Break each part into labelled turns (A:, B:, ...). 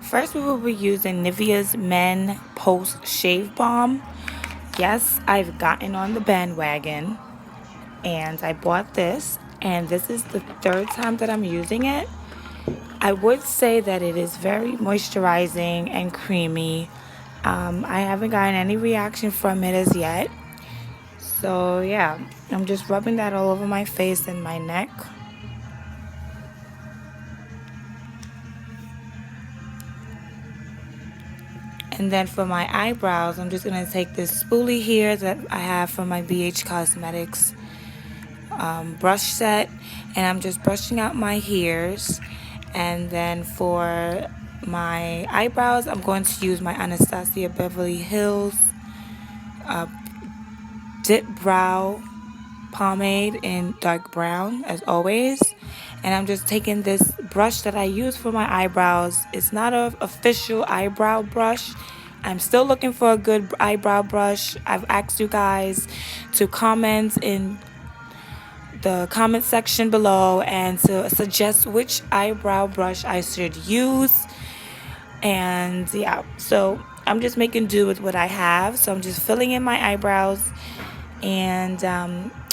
A: First, we will be using Nivea's Men Post Shave Balm. Yes, I've gotten on the bandwagon and I bought this, and this is the third time that I'm using it. I would say that it is very moisturizing and creamy. I haven't gotten any reaction from it as yet. So yeah, I'm just rubbing that all over my face and my neck. And then for my eyebrows, I'm just going to take this spoolie here that I have from my BH Cosmetics brush set. And I'm just brushing out my hairs. And then for my eyebrows, I'm going to use my Anastasia Beverly Hills DipBrow pomade in dark brown, as always. And I'm just taking this brush that I use for my eyebrows. It's not an official eyebrow brush. I'm still looking for a good eyebrow brush. I've asked you guys to comment in the comment section below and to suggest which eyebrow brush I should use. And yeah, so I'm just making do with what I have. So I'm just filling in my eyebrows, and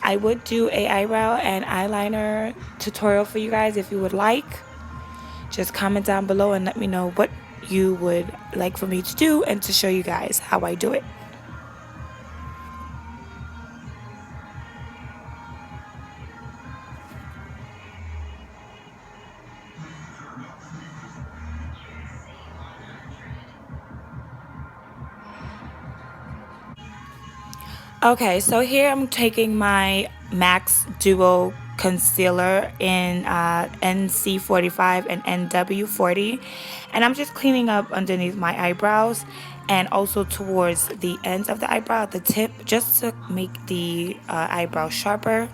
A: I would do a eyebrow and eyeliner tutorial for you guys if you would like. Just comment down below and let me know what you would like for me to do and to show you guys how I do it. Okay, so here I'm taking my MAC Duo concealer in NC45 and NW40, and I'm just cleaning up underneath my eyebrows and also towards the ends of the eyebrow, the tip, just to make the eyebrow sharper.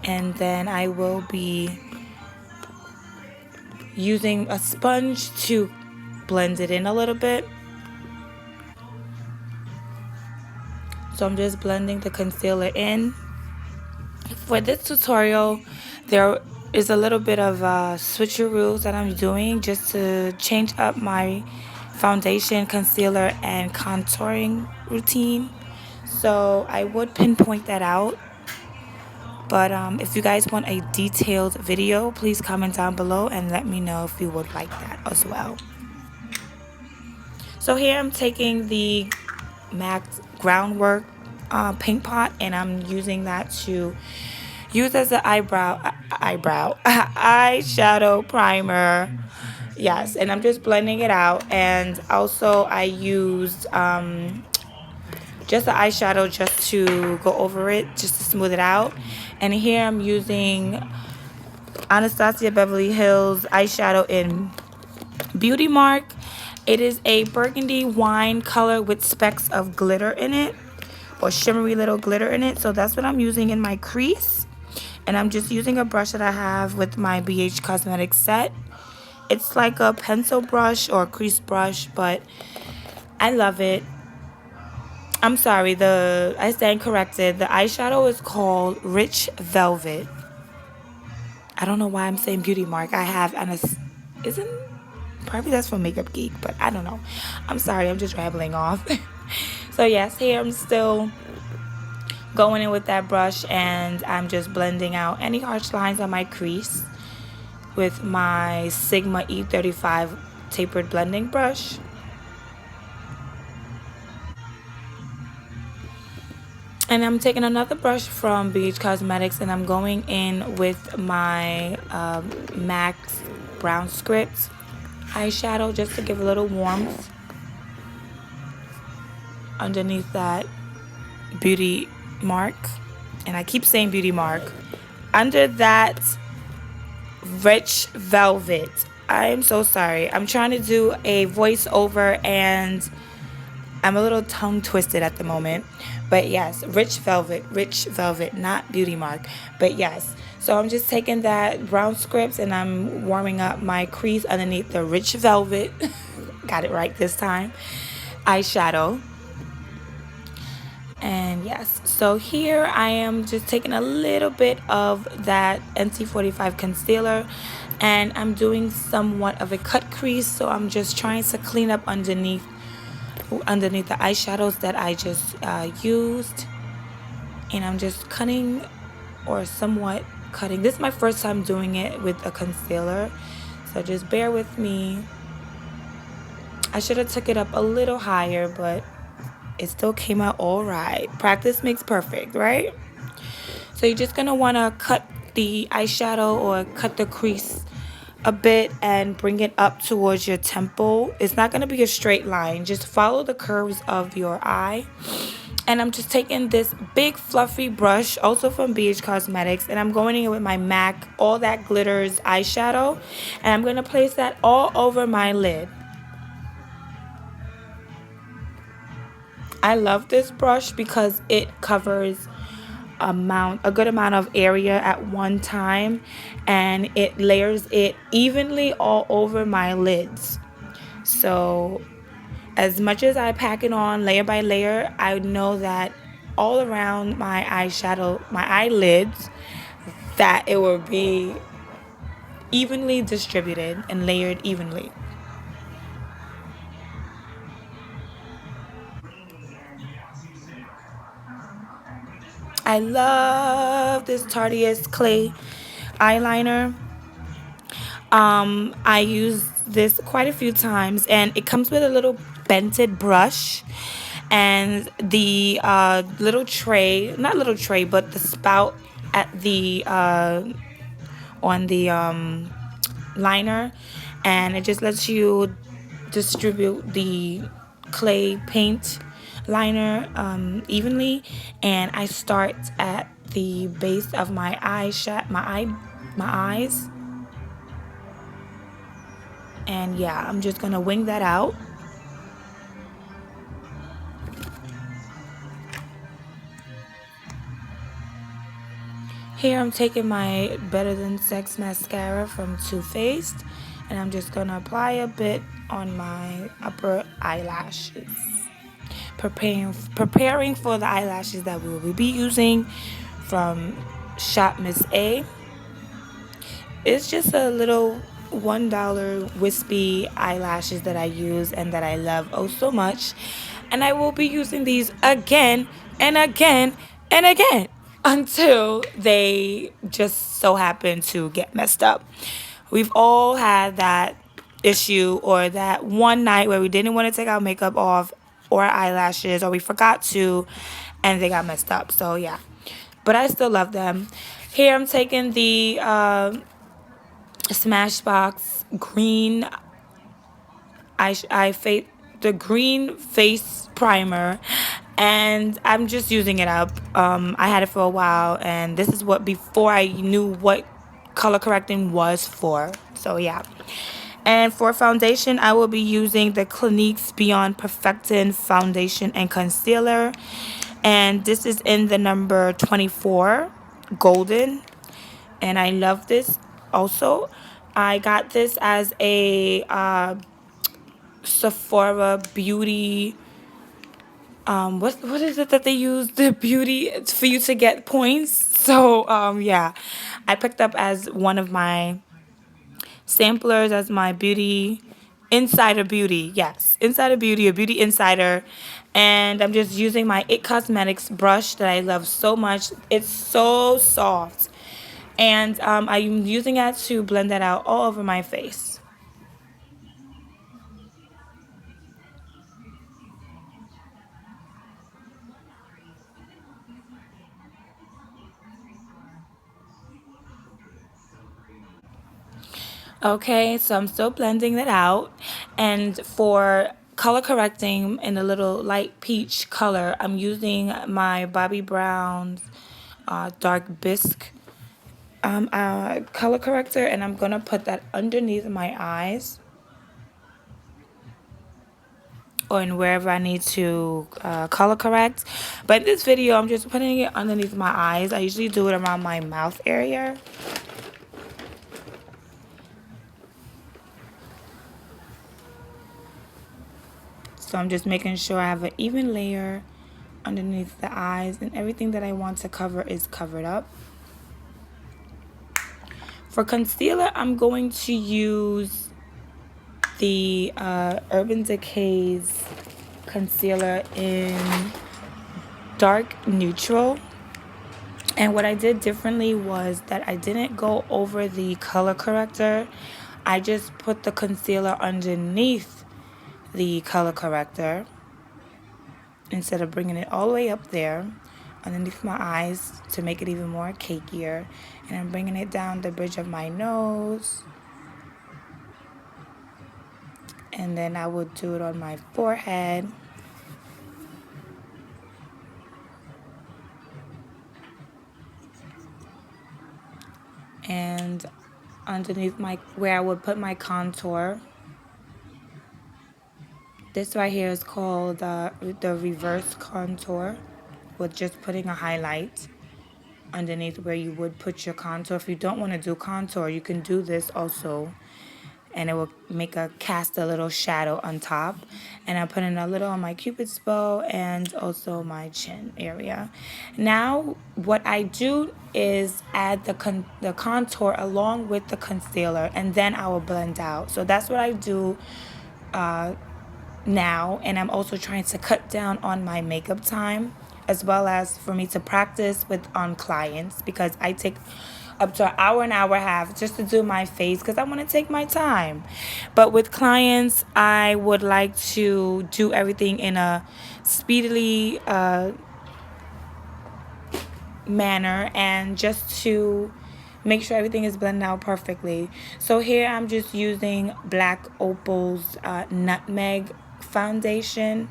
A: And then I will be using a sponge to blend it in a little bit. So I'm just blending the concealer in. For this tutorial, there is a little bit of switcheroos that I'm doing just to change up my foundation, concealer, and contouring routine. So I would pinpoint that out. But if you guys want a detailed video, please comment down below and let me know if you would like that as well. So here I'm taking the MAC Groundwork paint pot, and I'm using that to use as an eyeshadow primer. Yes, and I'm just blending it out. And also I used just the eyeshadow just to go over it, just to smooth it out. And here I'm using Anastasia Beverly Hills eyeshadow in Beauty Mark. It is a burgundy wine color with specks of glitter in it, or shimmery little glitter in it. So that's what I'm using in my crease. And I'm just using a brush that I have with my BH Cosmetics set. It's like a pencil brush or crease brush, but I love it. I'm sorry, I stand corrected. The eyeshadow is called Rich Velvet. I don't know why I'm saying Beauty Mark. I have probably that's from Makeup Geek, but I don't know. I'm sorry, I'm just rambling off. So yes, here I'm still going in with that brush, and I'm just blending out any harsh lines on my crease with my Sigma E35 tapered blending brush. And I'm taking another brush from BH Cosmetics, and I'm going in with my MAC Brown Script eyeshadow just to give a little warmth underneath that Beauty Mark. And I keep saying Beauty Mark. Under that Rich Velvet. I am so sorry. I'm trying to do a voiceover and I'm a little tongue twisted at the moment. But yes, Rich Velvet, not Beauty Mark. But yes, so I'm just taking that brown script and I'm warming up my crease underneath the Rich Velvet. Got it right this time. Eyeshadow. And yes, so here I am just taking a little bit of that NC45 concealer, and I'm doing somewhat of a cut crease, so I'm just trying to clean up underneath the eyeshadows that I just used. And I'm just cutting, or somewhat cutting. This is my first time doing it with a concealer, so just bear with me. I should have took it up a little higher, but it still came out all right. Practice makes perfect, right? So you're just going to want to cut the eyeshadow or cut the crease a bit and bring it up towards your temple. It's not going to be a straight line. Just follow the curves of your eye. And I'm just taking this big fluffy brush, also from BH Cosmetics, and I'm going in with my MAC All That Glitters eyeshadow, and I'm going to place that all over my lid. I love this brush because it covers a good amount of area at one time, and it layers it evenly all over my lids. So as much as I pack it on layer by layer, I know that all around my eyeshadow, my eyelids, that it will be evenly distributed and layered evenly. I love this Tarte Clay eyeliner. I use this quite a few times, and it comes with a little bented brush and the little tray, not little tray, but the spout at the on the liner, and it just lets you distribute the clay paint liner evenly. And I start at the base of my eyes, and yeah, I'm just gonna wing that out. Here I'm taking my Better Than Sex mascara from Too Faced, and I'm just gonna apply a bit on my upper eyelashes, preparing for the eyelashes that we will be using from ShopMissA. It's just a little $1 wispy eyelashes that I use and that I love oh so much. And I will be using these again and again and again until they just so happen to get messed up. We've all had that issue, or that one night where we didn't want to take our makeup off or our eyelashes, or we forgot to, and they got messed up. So yeah, but I still love them. Here I'm taking the Smashbox green the green face primer, and I'm just using it up. I had it for a while, and this is what before I knew what color correcting was for. So yeah. And for foundation, I will be using the Clinique's Beyond Perfecting Foundation and Concealer, and this is in the number 24 golden, and I love this. Also, I got this as a Sephora beauty. What is it that they use the beauty for you to get points? So yeah, I picked up as one of my samplers as my beauty insider beauty. Yes, insider beauty, a beauty insider. And I'm just using my It Cosmetics brush that I love so much. It's so soft, and I'm using it to blend that out all over my face. Okay, so I'm still blending that out. And for color correcting in a little light peach color, I'm using my Bobbi Brown's dark bisque color corrector, and I'm going to put that underneath my eyes, or in wherever I need to color correct. But in this video, I'm just putting it underneath my eyes. I usually do it around my mouth area. So I'm just making sure I have an even layer underneath the eyes, and everything that I want to cover is covered up. For concealer, I'm going to use the Urban Decay's concealer in dark neutral. And what I did differently was that I didn't go over the color corrector. I just put the concealer underneath the color corrector instead of bringing it all the way up there underneath my eyes to make it even more cakier. And I'm bringing it down the bridge of my nose. And then I would do it on my forehead. And underneath where I would put my contour. This right here is called the reverse contour, with just putting a highlight underneath where you would put your contour. If you don't want to do contour, you can do this also, and it will make cast a little shadow on top. And I put in a little on my cupid's bow and also my chin area. Now what I do is add the contour along with the concealer, and then I will blend out. So that's what I do now, and I'm also trying to cut down on my makeup time, as well as for me to practice with on clients, because I take up to an hour and a half just to do my face, because I want to take my time. But with clients, I would like to do everything in a speedily manner, and just to make sure everything is blended out perfectly. So here I'm just using Black Opal's Nutmeg foundation,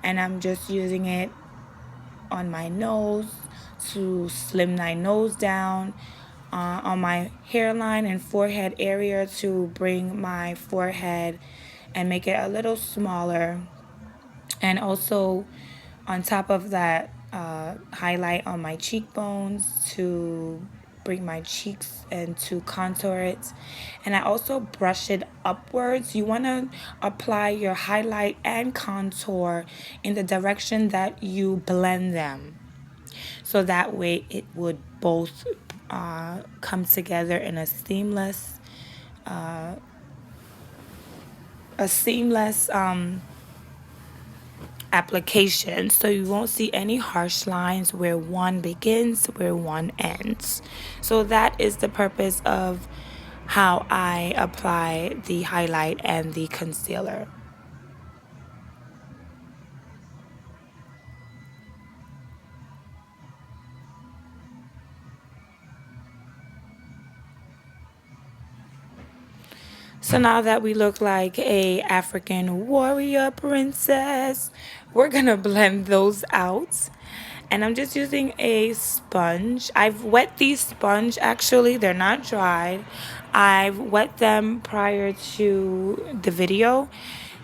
A: and I'm just using it on my nose to slim my nose down, on my hairline and forehead area to bring my forehead and make it a little smaller, and also on top of that, highlight on my cheekbones to bring my cheeks and to contour it. And I also brush it upwards. You want to apply your highlight and contour in the direction that you blend them, so that way it would both come together in a seamless application, so you won't see any harsh lines where one begins, where one ends. So that is the purpose of how I apply the highlight and the concealer. So now that we look like a African warrior princess, we're gonna blend those out. And I'm just using a sponge. I've wet these sponge actually, they're not dried. I've wet them prior to the video.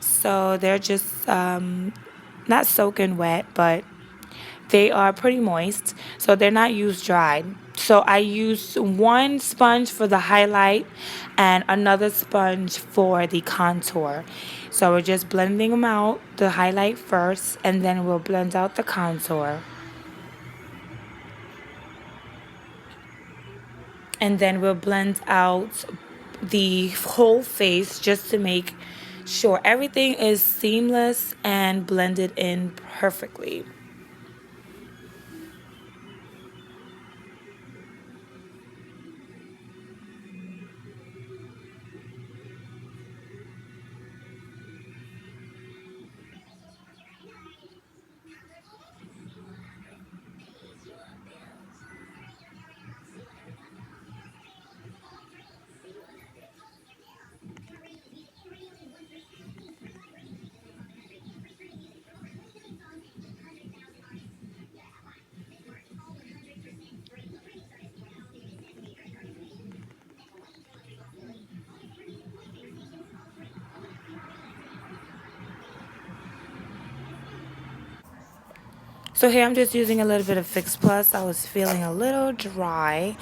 A: So they're just not soaking wet, but they are pretty moist, so they're not used dried. So I use one sponge for the highlight and another sponge for the contour. So we're just blending them out, the highlight first, and then we'll blend out the contour. And then we'll blend out the whole face just to make sure everything is seamless and blended in perfectly. So here I'm just using a little bit of Fix Plus. I was feeling a little dry,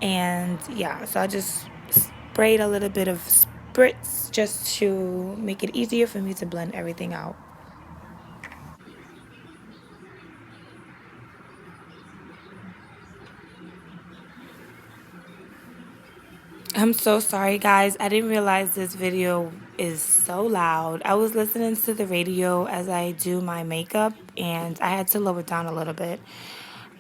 A: and yeah, so I just sprayed a little bit of spritz just to make it easier for me to blend everything out. I'm so sorry, guys. I didn't realize this video is so loud. I was listening to the radio as I do my makeup, and I had to lower it down a little bit.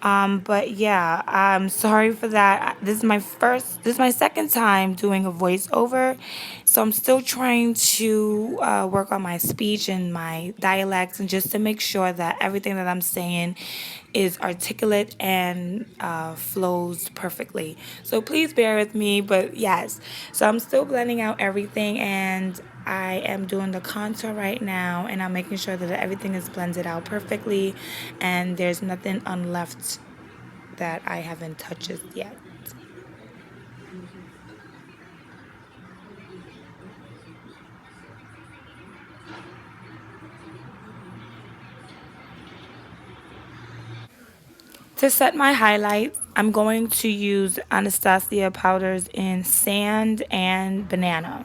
A: But yeah, I'm sorry for that. This is my second time doing a voiceover. So I'm still trying to work on my speech and my dialects and just to make sure that everything that I'm saying is articulate and flows perfectly. So please bear with me, but yes. So I'm still blending out everything and I am doing the contour right now and I'm making sure that everything is blended out perfectly and there's nothing unleft that I haven't touched yet. To set my highlights, I'm going to use Anastasia powders in Sand and Banana.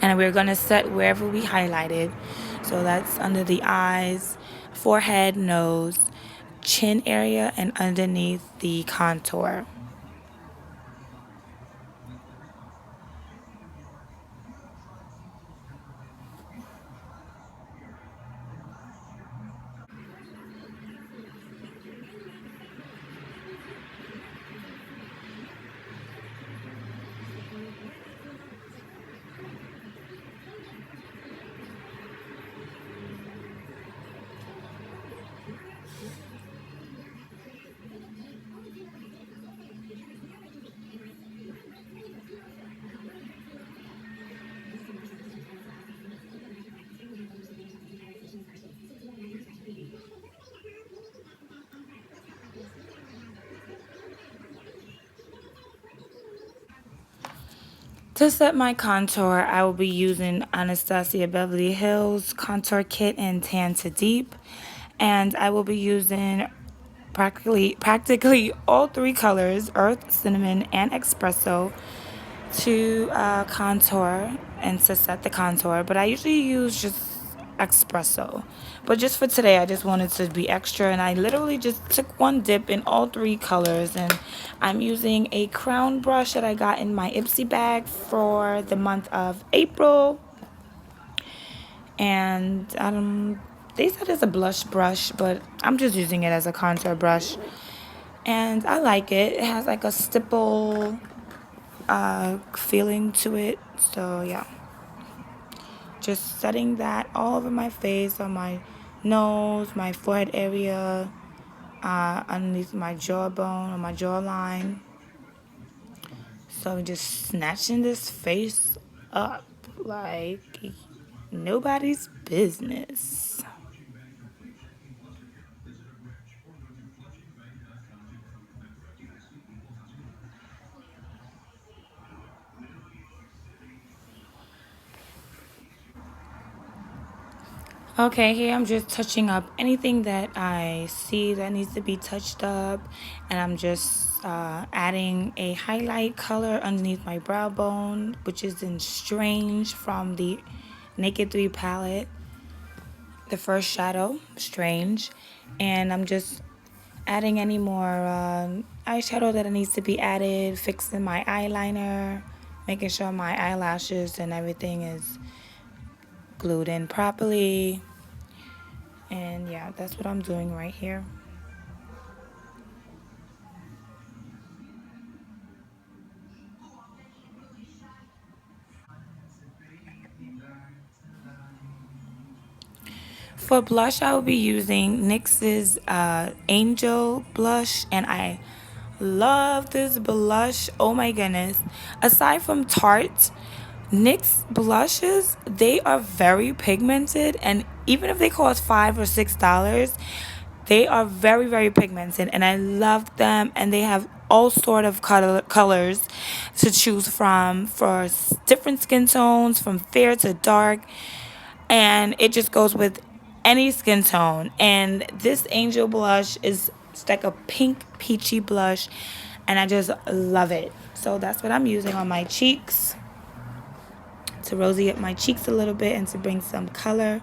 A: And we're going to set wherever we highlighted. So that's under the eyes, forehead, nose, chin area, and underneath the contour. To set my contour, I will be using Anastasia Beverly Hills Contour Kit in Tan to Deep. And I will be using practically all three colors, Earth, Cinnamon, and Espresso, to contour and to set the contour. But I usually use just Espresso. But just for today, I just wanted to be extra, and I literally just took one dip in all three colors. And I'm using a crown brush that I got in my Ipsy bag for the month of April. And they said it's a blush brush, but I'm just using it as a contour brush. And I like it. It has like a stipple feeling to it. So yeah, just setting that all over my face, on my nose, my forehead area, underneath my jawbone or my jawline. So just snatching this face up like nobody's business. Okay, here I'm just touching up anything that I see that needs to be touched up, and I'm just adding a highlight color underneath my brow bone, which is in Strange from the Naked 3 palette, the first shadow, Strange, and I'm just adding any more eyeshadow that needs to be added, fixing my eyeliner, making sure my eyelashes and everything is glued in properly. And yeah, that's what I'm doing right here. For blush, I will be using NYX's Angel blush, and I love this blush. Oh my goodness. Aside from Tarte, NYX blushes, they are very pigmented, and even if they cost $5 or $6, they are very, very pigmented, and I love them, and they have all sort of colors to choose from for different skin tones, from fair to dark, and it just goes with any skin tone. And this Angel blush is like a pink peachy blush, and I just love it. So that's what I'm using on my cheeks to rosy up my cheeks a little bit and to bring some color.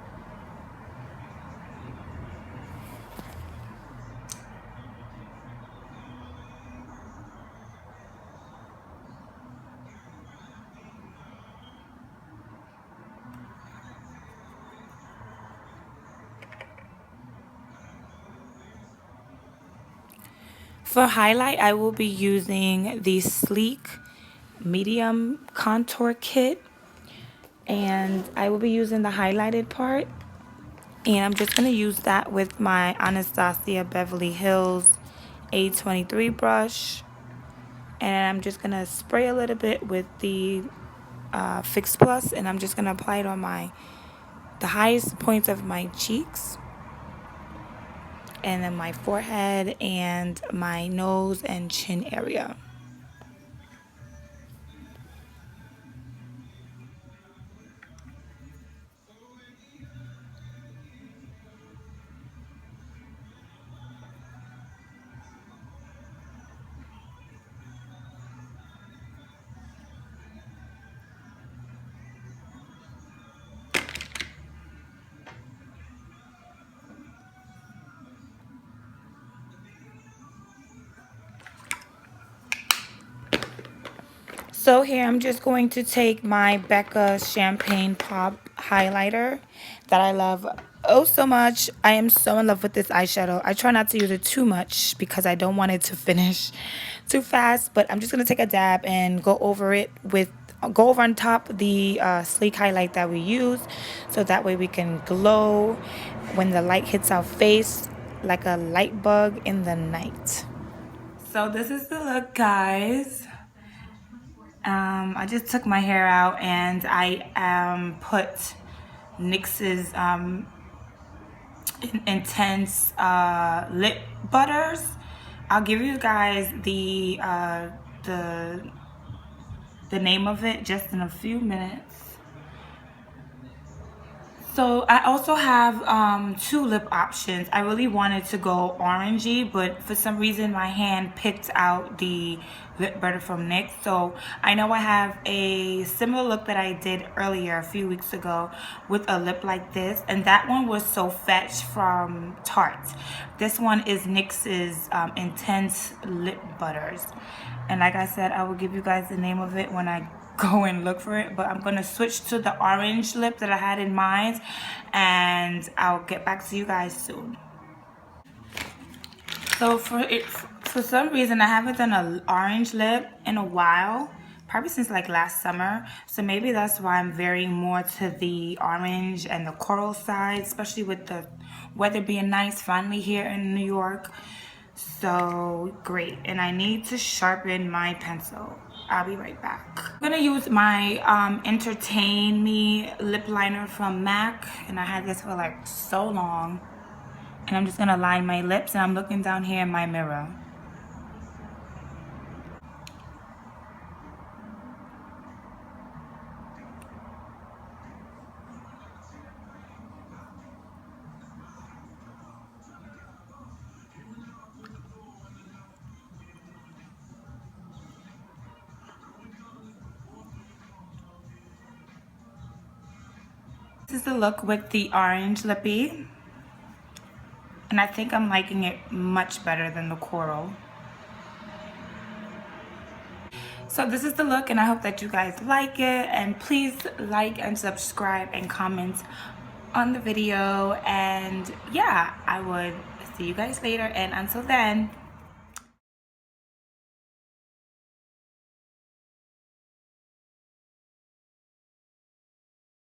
A: For highlight, I will be using the Sleek Medium Contour Kit. And I will be using the highlighted part. And I'm just going to use that with my Anastasia Beverly Hills A23 brush. And I'm just going to spray a little bit with the Fix Plus. And I'm just going to apply it on the highest points of my cheeks. And then my forehead and my nose and chin area. So here I'm just going to take my Becca Champagne Pop highlighter that I love oh so much. I am so in love with this eyeshadow. I try not to use it too much because I don't want it to finish too fast, but I'm just going to take a dab and go over on top the sleek highlight that we use, so that way we can glow when the light hits our face like a light bug in the night. So this is the look, guys. I just took my hair out and I put NYX's Intense Lip Butters. I'll give you guys the name of it just in a few minutes. So I also have two lip options. I really wanted to go orangey, but for some reason my hand picked out the lip butter from NYX. So I know I have a similar look that I did earlier a few weeks ago with a lip like this, and that one was So Fetch from Tarte. This one is NYX's Intense Lip Butters. And like I said, I will give you guys the name of it when I go and look for it, but I'm gonna switch to the orange lip that I had in mind, and I'll get back to you guys soon. So for some reason I haven't done an orange lip in a while, probably since like last summer, so maybe that's why I'm varying more to the orange and the coral side, especially with the weather being nice finally here in New York. So great. And I need to sharpen my pencil. I'll be right back. I'm gonna use my Entertain Me lip liner from MAC, and I had this for like so long. And I'm just gonna line my lips, and I'm looking down here in my mirror. This is the look with the orange lippy, and I think I'm liking it much better than the coral. So this is the look, and I hope that you guys like it, and please like and subscribe and comment on the video, and yeah, I would see you guys later, and until then,